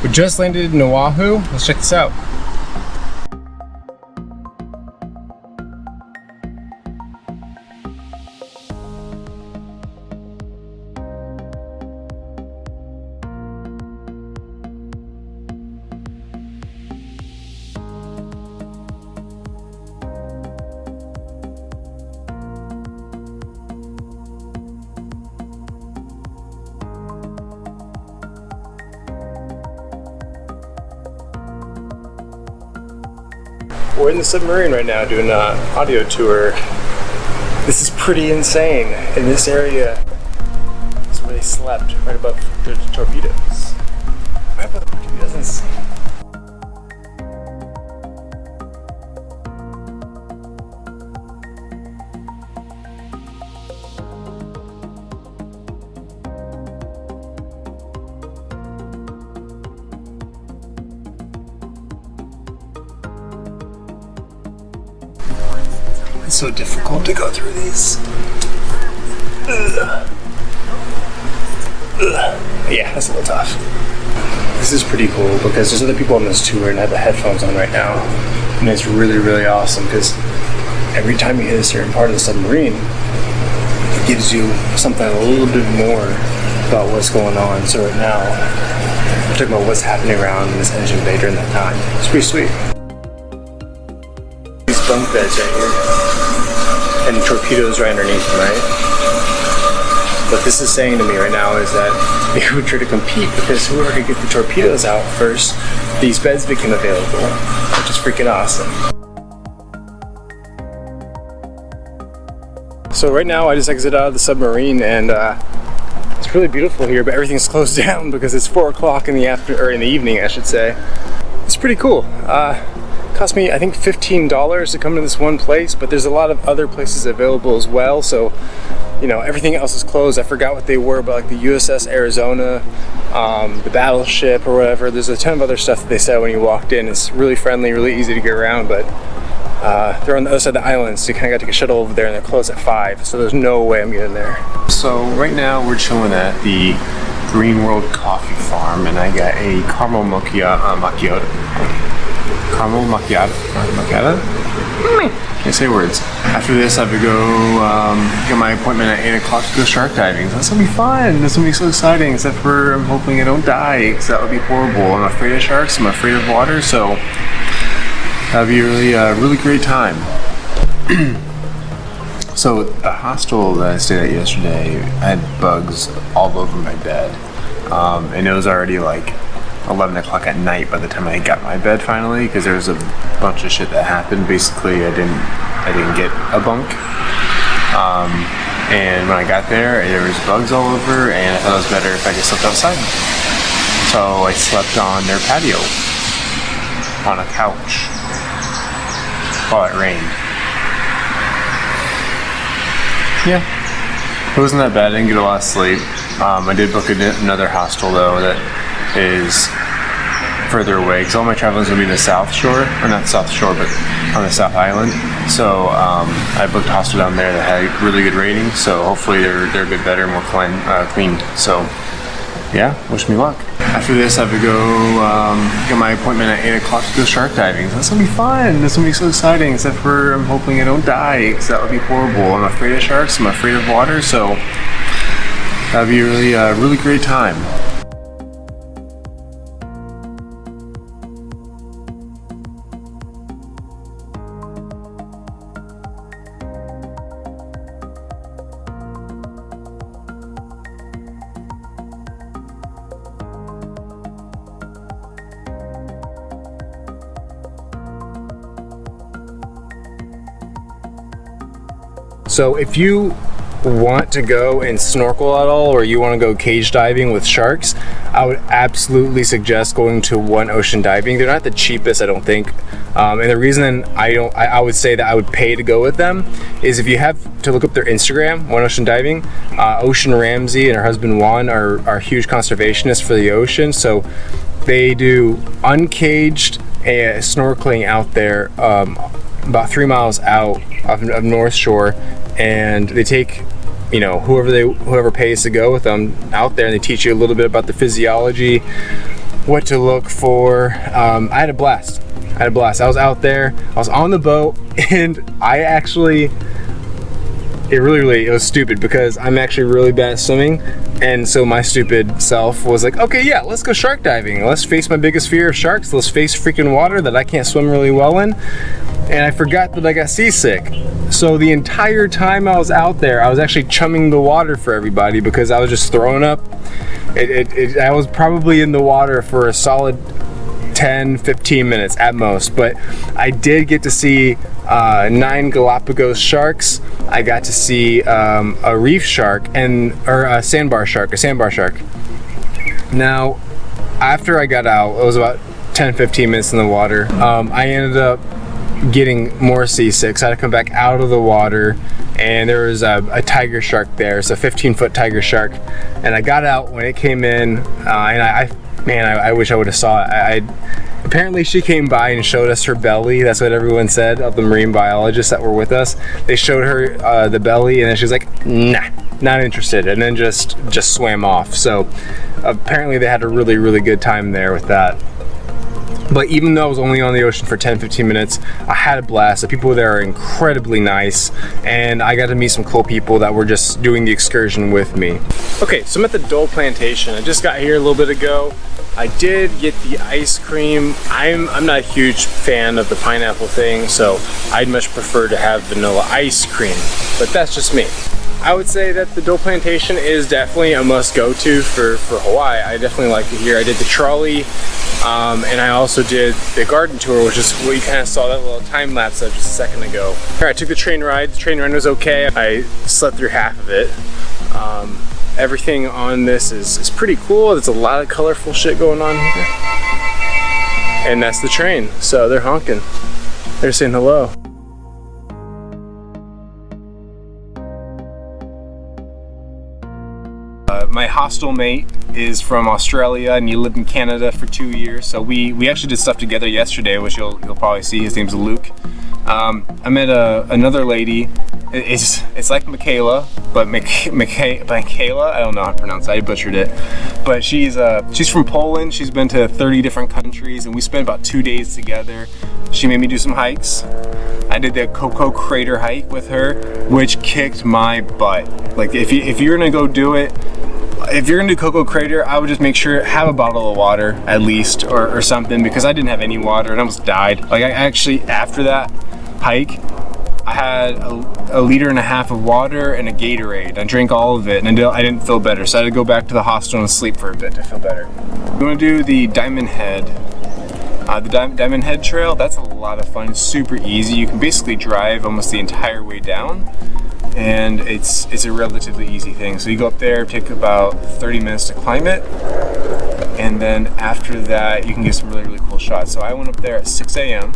We just landed in Oahu. Let's check this out. We're in the submarine right now doing an audio tour. This is pretty insane. In this area is where they slept, right above the torpedoes. Right above the torpedoes, insane. It's so difficult to go through these. Ugh. Ugh. Yeah, that's a little tough. This is pretty cool because there's other people on this tour and I have the headphones on right now. And it's really, really awesome because every time you hit a certain part of the submarine, it gives you something a little bit more about what's going on. So right now, we're talking about what's happening around this engine bay during that time. It's pretty sweet. These bunk beds right here. And torpedoes right underneath them, right? What this is saying to me right now is that they would try to compete because whoever could get the torpedoes out first, these beds became available, which is freaking awesome. So right now I just exited out of the submarine and it's really beautiful here, but everything's closed down because it's 4 o'clock in the evening, I should say. It's pretty cool. Cost me, I think, $15 to come to this one place, but there's a lot of other places available as well. So, you know, everything else is closed. I forgot what they were, but like the USS Arizona, the battleship or whatever. There's a ton of other stuff that they said when you walked in. It's really friendly, really easy to get around, but they're on the other side of the island, so you kind of got to take a shuttle over there, and they're closed at 5. So there's no way I'm getting there. So right now we're chilling at the GreenWorld coffee farm, and I got a caramel macchiato. Caramel macchiato? Can't say words. After this, I have to go get my appointment at 8 o'clock to go shark diving. That's gonna be fun. That's gonna be so exciting. Except for I'm hoping I don't die, because that would be horrible. I'm afraid of sharks. I'm afraid of water. So that'd be a really great time. So the hostel that I stayed at yesterday, I had bugs all over my bed, and it was already like 11 o'clock at night by the time I got my bed finally, because there was a bunch of shit that happened. Basically, I didn't get a bunk, and when I got there was bugs all over, and I thought it was better if I just slept outside. So I slept on their patio on a couch while it rained. Yeah, it wasn't that bad. I didn't get a lot of sleep. I did book another hostel though that is further away, because all my traveling is going to be in the South Shore, or not South Shore, but on the South Island. So I booked a hostel down there that had really good ratings, so hopefully they're a bit better, more clean. So yeah, wish me luck. After this, I have to go get my appointment at 8 o'clock to go shark diving. That's gonna be fun. That's gonna be so exciting. Except for I'm hoping I don't die, because that would be horrible. I'm afraid of sharks. I'm afraid of water. So that'd be a really great time. So if you want to go and snorkel at all, or you want to go cage diving with sharks, I would absolutely suggest going to OneOceanDiving. They're not the cheapest, I don't think. And the reason I would say that I would pay to go with them is if you have to look up their Instagram, OneOceanDiving. Ocean Ramsey and her husband Juan are huge conservationists for the ocean. So they do uncaged snorkeling out there about 3 miles out of North Shore, and they take, you know, whoever pays to go with them out there, and they teach you a little bit about the physiology what to look for. I had a blast. I was out there, I was on the boat, and I actually, it was stupid because I'm actually really bad at swimming, and so my stupid self was like, okay, yeah, let's go shark diving. Let's face my biggest fear of sharks. Let's face freaking water that I can't swim really well in. And I forgot that I got seasick. So the entire time I was out there, I was actually chumming the water for everybody because I was just throwing up. I was probably in the water for a solid 10-15 minutes at most, but I did get to see 9 Galapagos sharks. I got to see a reef shark or a sandbar shark. Now, after I got out, it was about 10-15 minutes in the water. I ended up getting more seasick, so I had to come back out of the water, and there was a tiger shark there. It's a 15-foot tiger shark, and I got out when it came in, and I wish I would have saw it. Apparently she came by and showed us her belly. That's what everyone said of the marine biologists that were with us. They showed her the belly, and then she was like, nah, not interested, and then just swam off. So apparently they had a really, really good time there with that. But even though I was only on the ocean for 10-15 minutes, I had a blast. The people there are incredibly nice, and I got to meet some cool people that were just doing the excursion with me. Okay, so I'm at the Dole Plantation. I just got here a little bit ago. I did get the ice cream. I'm not a huge fan of the pineapple thing, so I'd much prefer to have vanilla ice cream, but that's just me. I would say that the Dole Plantation is definitely a must-go-to for Hawaii. I definitely like it here. I did the trolley, and I also did the garden tour, which is what you kind of saw that little time lapse of just a second ago. All right, I took the train ride. The train ride was okay. I slept through half of it. Everything on this is pretty cool. There's a lot of colorful shit going on here. And that's the train. So they're honking. They're saying hello. My hostel mate is from Australia, and he lived in Canada for 2 years. So we actually did stuff together yesterday, which you'll probably see. His name's Luke. I met another lady. It's like Michaela, but Michaela, I don't know how to pronounce it. I butchered it. But she's from Poland. She's been to 30 different countries, and we spent about 2 days together. She made me do some hikes. I did the Koko Crater hike with her, which kicked my butt. Like if you're gonna go do it, if you're gonna do Koko Crater, I would just make sure have a bottle of water at least, or something, because I didn't have any water and I almost died. Like I actually, after that hike, I had a liter and a half of water and a Gatorade. I drank all of it, and I didn't feel better, so I had to go back to the hostel and sleep for a bit to feel better. I'm gonna do the Diamond Head. The Diamond Head Trail, that's a lot of fun. It's super easy. You can basically drive almost the entire way down, and it's a relatively easy thing. So you go up there, take about 30 minutes to climb it, and then after that you can get some really, really cool shots. So I went up there at 6 a.m.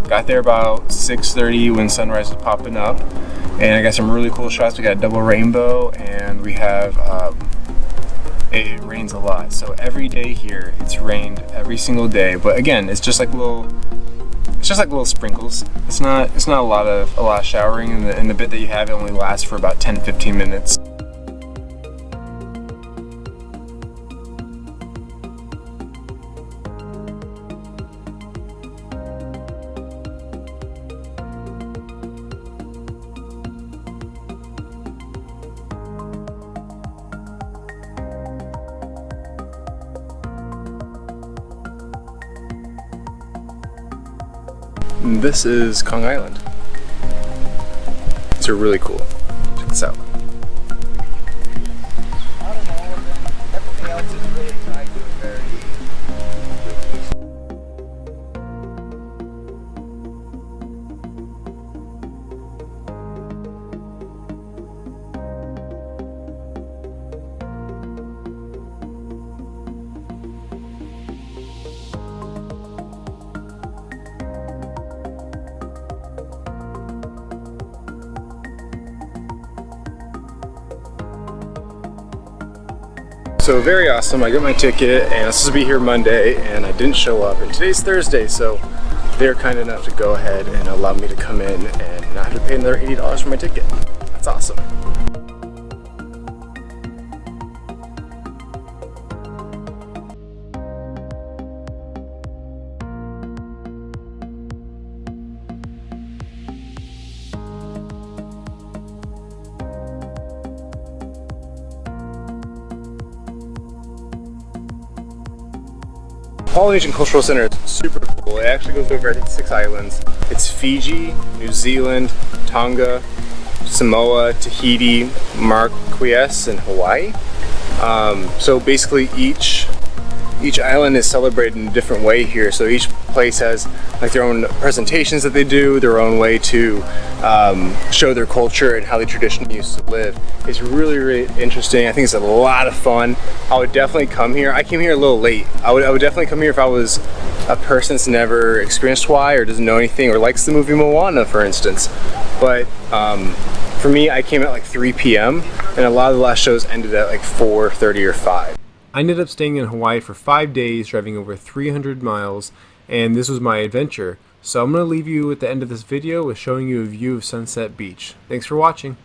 Got there about 6:30 when sunrise was popping up, and I got some really cool shots. We got a double rainbow, and we have it rains a lot. So every day here, it's rained every single day. But again, it's just like little sprinkles. It's not a lot of showering, and the bit that you have, it only lasts for about 10-15 minutes. This is Kong Island. It's really cool. Check this out. Out of all of them, everything else is really tied to a very So very awesome. I got my ticket, and I was supposed to be here Monday, and I didn't show up. And today's Thursday, so they're kind enough to go ahead and allow me to come in and not have to pay another $80 for my ticket. That's awesome. Polynesian Cultural Center is super cool. It actually goes over, I think, 6 islands. It's Fiji, New Zealand, Tonga, Samoa, Tahiti, Marquesas, and Hawaii. So basically each island is celebrated in a different way here. So each place has like their own presentations that they do, their own way to show their culture and how they traditionally used to live. It's really, really interesting. I think it's a lot of fun. I would definitely come here. I came here a little late. I would definitely come here if I was a person that's never experienced Hawaii or doesn't know anything or likes the movie Moana, for instance. But for me, I came at like 3 p.m. and a lot of the last shows ended at like 4:30 or 5. I ended up staying in Hawaii for 5 days, driving over 300 miles, and this was my adventure. So I'm going to leave you at the end of this video with showing you a view of Sunset Beach. Thanks for watching.